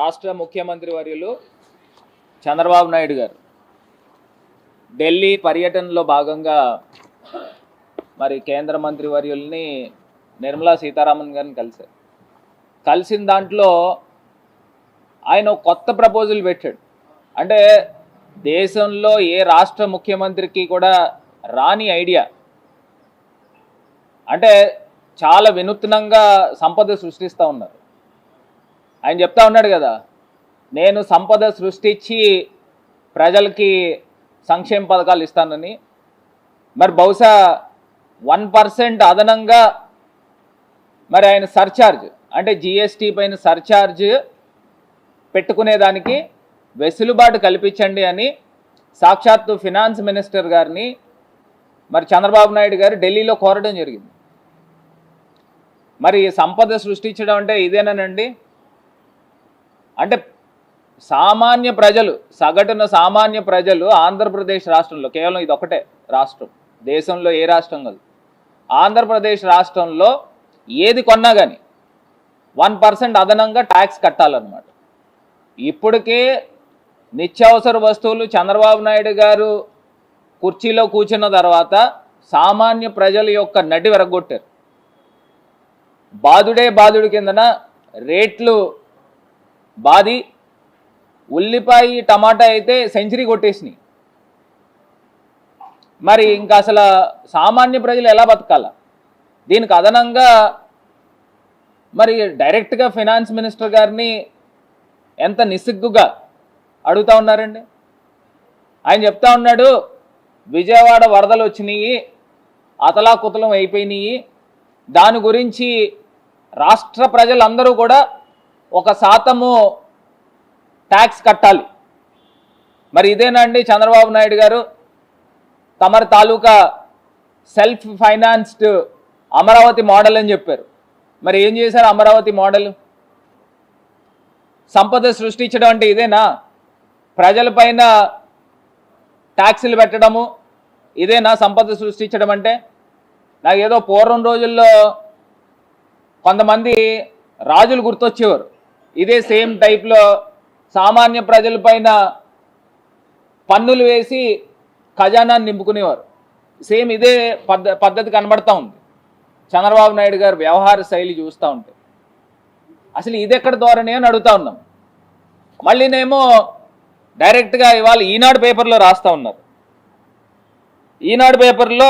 రాష్ట్ర ముఖ్యమంత్రి వర్యులు చంద్రబాబు నాయుడు గారు ఢిల్లీ పర్యటనలో భాగంగా మరి కేంద్ర మంత్రి వర్యుల్ని నిర్మలా సీతారామన్ గారిని కలిసిన దాంట్లో ఆయన కొత్త ప్రపోజల్ పెట్టాడు. అంటే దేశంలో ఏ రాష్ట్ర ముఖ్యమంత్రికి కూడా రాని ఐడియా. అంటే చాలా వినూత్నంగా సంపద సృష్టిస్తూ ఉన్నారు. ఆయన చెప్తా ఉన్నాడు కదా, నేను సంపద సృష్టించి ప్రజలకి సంక్షేమ పథకాలు ఇస్తానని. మరి బహుశా 1% అదనంగా మరి ఆయన సర్ఛార్జ్ అంటే జిఎస్టీ పైన సర్ఛార్జ్ పెట్టుకునేదానికి వెసులుబాటు కల్పించండి అని సాక్షాత్తు ఫినాన్స్ మినిస్టర్ గారిని మరి చంద్రబాబు నాయుడు గారు ఢిల్లీలో కోరడం జరిగింది. మరి సంపద సృష్టించడం అంటే ఇదేనండి. అంటే సామాన్య ప్రజలు, సగటున సామాన్య ప్రజలు ఆంధ్రప్రదేశ్ రాష్ట్రంలో, కేవలం ఇది ఒకటే రాష్ట్రం, దేశంలో ఏ రాష్ట్రం కాదు, ఆంధ్రప్రదేశ్ రాష్ట్రంలో ఏది కొన్నా కానీ 1% అదనంగా ట్యాక్స్ కట్టాలన్నమాట. ఇప్పటికే నిత్యావసర వస్తువులు చంద్రబాబు నాయుడు గారు కుర్చీలో కూర్చున్న తర్వాత సామాన్య ప్రజల యొక్క నడ్డి విరగొట్టారు. బాదుడే బాదుడి కిందన రేట్లు బాది, ఉల్లిపాయ టమాటా అయితే సెంచరీ కొట్టేసినాయి. మరి ఇంకా అసలు సామాన్య ప్రజలు ఎలా బతకాల? దీనికి అదనంగా మరి డైరెక్ట్గా ఫైనాన్స్ మినిస్టర్ గారిని ఎంత నిస్సిగ్గుగా అడుగుతూ ఉన్నారండి. ఆయన చెప్తా ఉన్నాడు, విజయవాడ వరదలు వచ్చినాయి, అతలాకుతలం అయిపోయినాయి, దాని గురించి రాష్ట్ర ప్రజలందరూ కూడా 1% ట్యాక్స్ కట్టాలి. మరి ఇదేనండి చంద్రబాబు నాయుడు గారు తమరి తాలూకా సెల్ఫ్ ఫైనాన్స్డ్ అమరావతి మోడల్ అని చెప్పారు. మరి ఏం చేశారు అమరావతి మోడల్? సంపద సృష్టించడం అంటే ఇదేనా? ప్రజలపైన ట్యాక్సులు పెట్టడము ఇదేనా సంపద సృష్టించడం అంటే? నాకు ఏదో పూర్వం రోజుల్లో కొంతమంది రాజులు గుర్తొచ్చేవారు. ఇదే సేమ్ టైప్లో సామాన్య ప్రజలపైన పన్నులు వేసి ఖజానాన్ని నింపుకునేవారు. సేమ్ ఇదే పద్ధతి కనబడతా ఉంది చంద్రబాబు నాయుడు గారు వ్యవహార శైలి చూస్తూ ఉంటే. అసలు ఇది ఎక్కడ ధోరణి అని అడుగుతా ఉన్నాం. మళ్ళీనేమో డైరెక్ట్గా ఇవాళ ఈనాడు పేపర్లో రాస్తూ ఉన్నారు. ఈనాడు పేపర్లో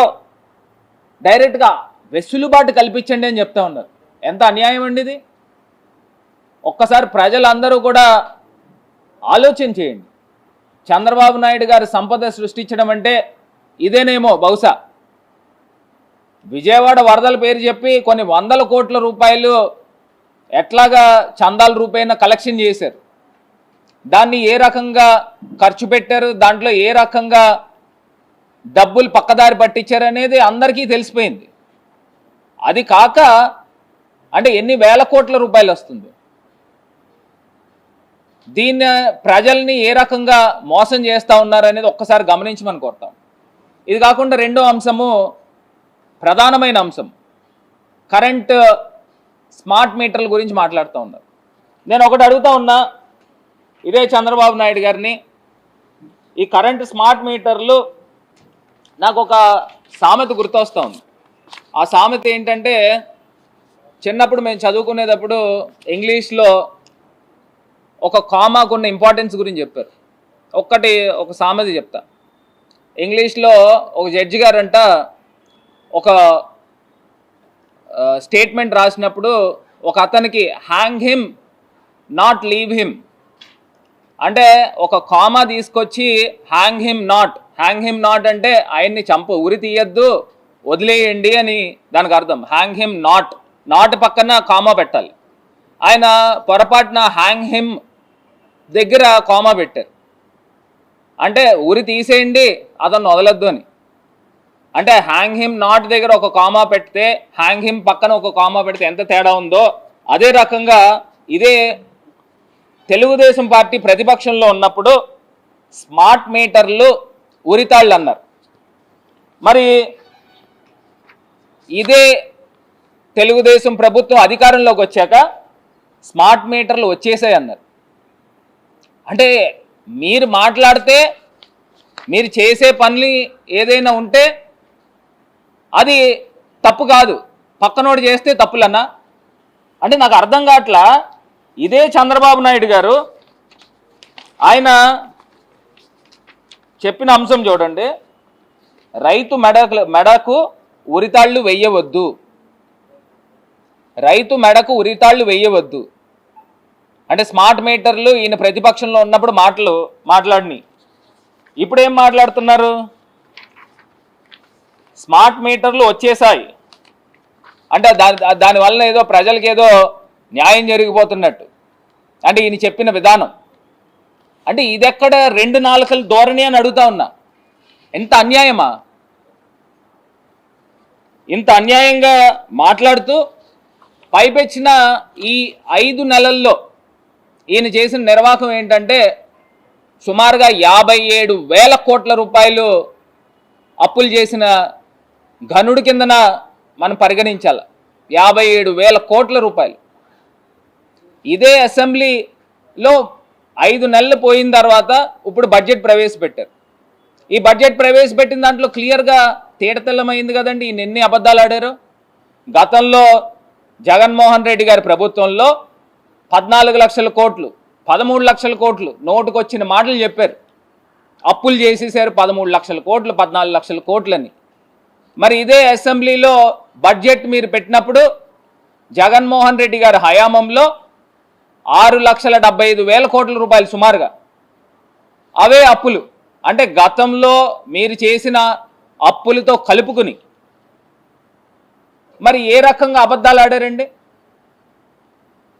డైరెక్ట్గా వెసులుబాటు కల్పించండి అని చెప్తా ఉన్నారు. ఎంత అన్యాయం అండి ఇది! ఒక్కసారి ప్రజలందరూ కూడా ఆలోచన చేయండి. చంద్రబాబు నాయుడు గారు సంపద సృష్టించడం అంటే ఇదేనేమో బహుశా. విజయవాడ వరదల పేరు చెప్పి కొన్ని 100 కోట్ల రూపాయలు ఎట్లాగా చందాల రూపేణ కలెక్షన్ చేశారు, దాన్ని ఏ రకంగా ఖర్చు పెట్టారు, దాంట్లో ఏ రకంగా డబ్బులు పక్కదారి పట్టించారు అనేది అందరికీ తెలిసిపోయింది. అది కాక అంటే ఎన్ని వేల కోట్ల రూపాయలు వస్తుంది. దీన్ని ప్రజల్ని ఏ రకంగా మోసం చేస్తూ ఉన్నారు అనేది ఒక్కసారి గమనించమని కోరుతాం. ఇది కాకుండా రెండో అంశము, ప్రధానమైన అంశం, కరెంట్ స్మార్ట్ మీటర్ల గురించి మాట్లాడుతూ ఉన్నారు. నేను ఒకటి అడుగుతా ఉన్నా ఇదే చంద్రబాబు నాయుడు గారిని, ఈ కరెంట్ స్మార్ట్ మీటర్లు నాకు ఒక సామెత గుర్తొస్తూ ఉంది. ఆ సామెత ఏంటంటే, చిన్నప్పుడు మేము చదువుకునేటప్పుడు ఇంగ్లీష్లో ఒక కామాకున్న ఇంపార్టెన్స్ గురించి చెప్పారు. ఒక సామెత చెప్తా. ఇంగ్లీష్లో ఒక జడ్జి గారంట ఒక స్టేట్మెంట్ రాసినప్పుడు ఒక అతనికి hang him not leave him అంటే ఒక కామా తీసుకొచ్చి హ్యాంగ్ హిమ్ నాట్ అంటే ఆయన్ని ఉరి తీయద్దు, వదిలేయండి అని దానికి అర్థం. హ్యాంగ్ హిమ్ నాట్ పక్కన కామా పెట్టాలి. ఆయన పొరపాటున హ్యాంగ్ హిమ్ దగ్గర కామా పెట్టారు. అంటే ఉరి తీసేయండి, అతను వదలొద్దు అని. అంటే హ్యాంగ్ హిమ్ నాట్ దగ్గర ఒక కామా పెడితే, హ్యాంగ్ హిమ్ పక్కన ఒక కామా పెడితే ఎంత తేడా ఉందో, అదే రకంగా ఇదే తెలుగుదేశం పార్టీ ప్రతిపక్షంలో ఉన్నప్పుడు స్మార్ట్ మీటర్లు ఉరితాళ్ళు అన్నారు. మరి ఇదే తెలుగుదేశం ప్రభుత్వం అధికారంలోకి వచ్చాక స్మార్ట్ మీటర్లు వచ్చేసాయి అన్నారు. అంటే మీరు మాట్లాడితే మీరు చేసే పనులు ఏదైనా ఉంటే అది తప్పు కాదు, పక్కనోడు చేస్తే తప్పులన్నా. అంటే నాకు అర్థం కావట్లా. ఇదే చంద్రబాబు నాయుడు గారు ఆయన చెప్పిన అంశం చూడండి, రైతు మెడకు ఉరితాళ్ళు వెయ్యవద్దు, రైతు మెడకు ఉరితాళ్ళు వెయ్యవద్దు. అంటే స్మార్ట్ మీటర్లు ఈయన ప్రతిపక్షంలో ఉన్నప్పుడు మాట్లాడిని, ఇప్పుడు ఏం మాట్లాడుతున్నారు? స్మార్ట్ మీటర్లు వచ్చేసాయి అంటే దానివల్ల ఏదో ప్రజలకి ఏదో న్యాయం జరిగిపోతున్నట్టు. అంటే ఈయన చెప్పిన విధానం అంటే ఇదెక్కడ రెండు నాలుకల ధోరణి అని అడుగుతా ఉన్నా. ఎంత అన్యాయమా? ఇంత అన్యాయంగా మాట్లాడుతూ పైపెచ్చిన ఈ 5 నెలల్లో ఈయన చేసిన నిర్వాహకం ఏంటంటే సుమారుగా 57,000 కోట్ల రూపాయలు అప్పులు చేసిన ఘనుడి కిందన మనం పరిగణించాలి. 57,000 కోట్ల రూపాయలు. ఇదే అసెంబ్లీలో 5 నెలలు పోయిన తర్వాత ఇప్పుడు బడ్జెట్ ప్రవేశపెట్టారు. ఈ బడ్జెట్ ప్రవేశపెట్టిన దాంట్లో క్లియర్గా తేటతెల్లమైంది కదండి ఈయన ఎన్ని అబద్ధాలు ఆడారు. గతంలో జగన్మోహన్ రెడ్డి గారి ప్రభుత్వంలో 14 లక్షల కోట్లు 13 లక్షల కోట్లు నోటుకొచ్చిన మాటలు చెప్పారు. అప్పులు చేసేసారు 13 లక్షల కోట్లు 14 లక్షల కోట్లని. మరి ఇదే అసెంబ్లీలో బడ్జెట్ మీరు పెట్టినప్పుడు జగన్మోహన్ రెడ్డి గారి హయాంలో 6,75,000 కోట్ల రూపాయలు సుమారుగా అవే అప్పులు. అంటే గతంలో మీరు చేసిన అప్పులతో కలుపుకుని మరి ఏ రకంగా అబద్ధాలు ఆడారండి?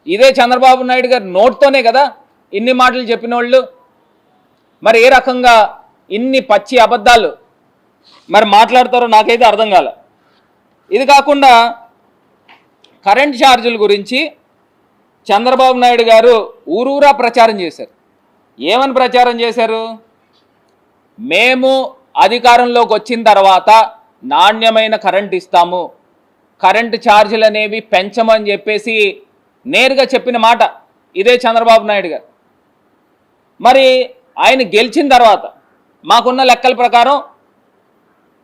ఇదే చంద్రబాబు నాయుడు గారు నోట్తోనే కదా ఇన్ని మాటలు చెప్పిన వాళ్ళు. మరి ఏ రకంగా ఇన్ని పచ్చి అబద్ధాలు మరి మాట్లాడతారో నాకైతే అర్థం కాలే. ఇది కాకుండా కరెంట్ ఛార్జీల గురించి చంద్రబాబు నాయుడు గారు ఊరూరా ప్రచారం చేశారు. ఏమని ప్రచారం చేశారు? మేము అధికారంలోకి వచ్చిన తర్వాత నాణ్యమైన కరెంట్ ఇస్తాము, కరెంటు ఛార్జీలు అనేవి పెంచమని చెప్పేసి నేరుగా చెప్పిన మాట ఇదే చంద్రబాబు నాయుడు గారు. మరి ఆయన గెలిచిన తర్వాత మాకున్న లెక్కల ప్రకారం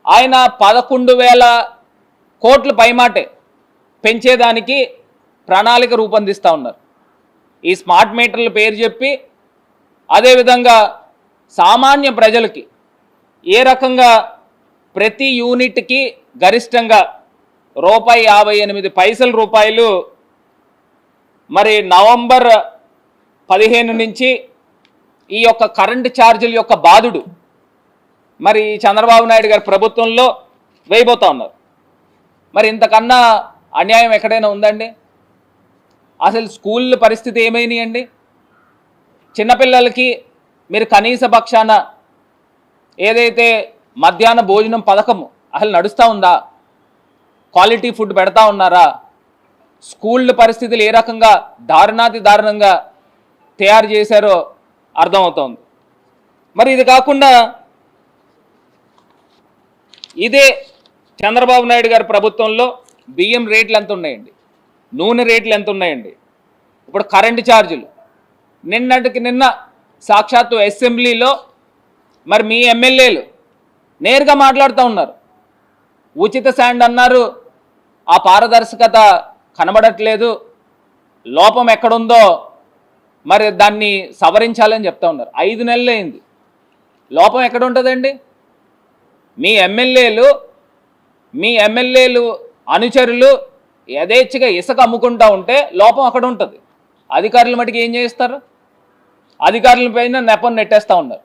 ఆయన 11,000 కోట్ల పైమాటే పెంచేదానికి ప్రణాళిక రూపొందిస్తూ ఉన్నారు. ఈ స్మార్ట్ మీటర్ల పేరు చెప్పి అదేవిధంగా సామాన్య ప్రజలకి ఏ రకంగా ప్రతి యూనిట్కి గరిష్టంగా రూపాయి మరి నవంబర్ 15 నుంచి ఈ యొక్క కరెంటు ఛార్జీల యొక్క బాధుడు మరి చంద్రబాబు నాయుడు గారి ప్రభుత్వంలో వేయబోతా ఉన్నారు. మరి ఇంతకన్నా అన్యాయం ఎక్కడైనా ఉందండి? అసలు స్కూళ్ళ పరిస్థితి ఏమైనాయండి? చిన్నపిల్లలకి మీరు కనీస పక్షాన ఏదైతే మధ్యాహ్న భోజనం పథకము అసలు నడుస్తూ ఉందా? క్వాలిటీ ఫుడ్ పెడతా ఉన్నారా? స్కూళ్ళ పరిస్థితులు ఏ రకంగా దారుణంగా తయారు చేశారో అర్థమవుతోంది. మరి ఇది కాకుండా ఇదే చంద్రబాబు నాయుడు గారి ప్రభుత్వంలో బియ్యం రేట్లు ఎంత ఉన్నాయండి, నూనె రేట్లు ఎంత ఉన్నాయండి, ఇప్పుడు కరెంటు ఛార్జీలు. నిన్నటికి నిన్న సాక్షాత్తు అసెంబ్లీలో మరి మీ ఎమ్మెల్యేలు నేరుగా మాట్లాడుతూ ఉన్నారు. ఉచిత శాండ్ అన్నారు, ఆ పారదర్శకత కనబడట్లేదు, లోపం ఎక్కడుందో మరి దాన్ని సవరించాలని చెప్తా ఉన్నారు. 5 నెలలు అయింది, లోపం ఎక్కడ ఉంటుందండి? మీ ఎమ్మెల్యేలు అనుచరులు యథేచ్ఛగా ఇసుక అమ్ముకుంటూ ఉంటే లోపం అక్కడ ఉంటుంది. అధికారుల మటుకు ఏం చేస్తారు? అధికారుల పైన నెపం నెట్టేస్తూ ఉన్నారు.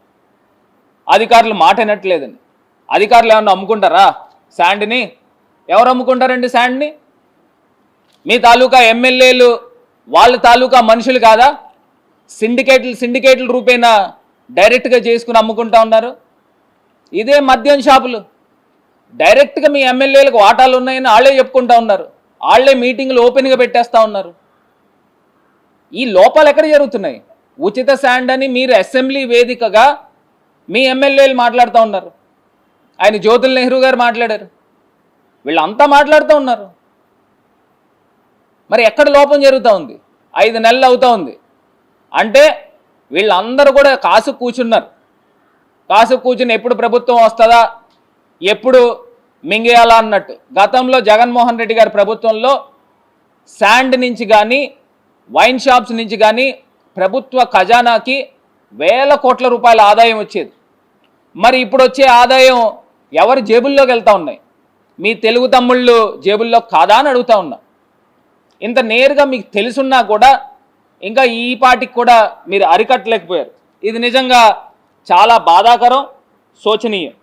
అధికారులు మాట వినట్లేదని. అధికారులు ఏమన్నా అమ్ముకుంటారా శాండ్ని? ఎవరు అమ్ముకుంటారండి శాండ్ని? మీ తాలూకా ఎమ్మెల్యేలు వాళ్ళ తాలూకా మనుషులు కాదా? సిండికేట్ల రూపేణా డైరెక్ట్గా చేసుకుని అమ్ముకుంటా ఉన్నారు. ఇదే మద్యం షాపులు డైరెక్ట్గా మీ ఎమ్మెల్యేలకు వాటాలు ఉన్నాయని వాళ్ళే చెప్పుకుంటా ఉన్నారు. వాళ్ళే మీటింగ్లు ఓపెన్గా పెట్టేస్తూ ఉన్నారు. ఈ లోపాలు ఎక్కడ జరుగుతున్నాయి? ఉచిత శాండ్ అని మీరు అసెంబ్లీ వేదికగా మీ ఎమ్మెల్యేలు మాట్లాడుతూ ఉన్నారు. ఆయన జ్యోతుల్ నెహ్రూ గారు మాట్లాడారు, వీళ్ళంతా మాట్లాడుతూ ఉన్నారు. మరి ఎక్కడ లోపం జరుగుతూ ఉంది? 5 నెలలు అవుతూ ఉంది అంటే వీళ్ళందరూ కూడా కాసు కూర్చున్నారు. కాసు కూర్చుని ఎప్పుడు ప్రభుత్వం వస్తుందా, ఎప్పుడు మింగేయాలా అన్నట్టు. గతంలో జగన్మోహన్ రెడ్డి గారి ప్రభుత్వంలో శాండ్ నుంచి కానీ వైన్ షాప్స్ నుంచి కానీ ప్రభుత్వ ఖజానాకి వేల కోట్ల రూపాయల ఆదాయం వచ్చేది. మరి ఇప్పుడు వచ్చే ఆదాయం ఎవరి జేబుల్లోకి వెళ్తూ ఉన్నాయి? మీ తెలుగు తమ్ముళ్ళు జేబుల్లో కాదా అని అడుగుతా ఉన్నా. ఇంత నేరుగా మీకు తెలుసున్నా కూడా ఇంకా ఈ పాటికి కూడా మీరు అరికట్టలేకపోయారు. ఇది నిజంగా చాలా బాధాకరం, శోచనీయం.